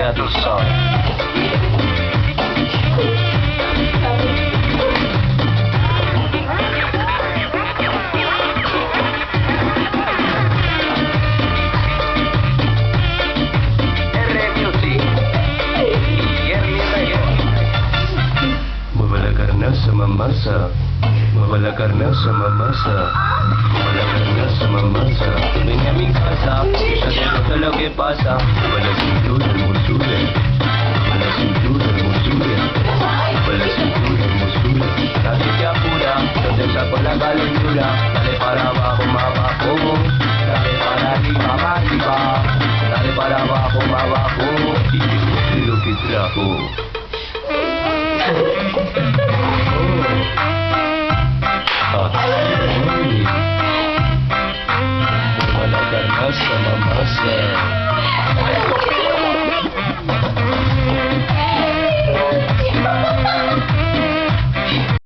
ya tú sabes. Mueve la carnaza, mamasa. Mueve la carnaza, mamasa. Mueve la carnaza, mamasa. Ven a mi casa, que ya te gusta lo que pasa. Mueve la cintura, hermosura. Mueve la cintura, hermosura. Mueve la cintura, hermosura. Nadie te apura, yo te saco la calentura. Dale para abajo, más abajo. Dale para arriba, más arriba. Dale para abajo, más abajo. Y te guste lo que trajo. Mueve la carnaza, mamasa.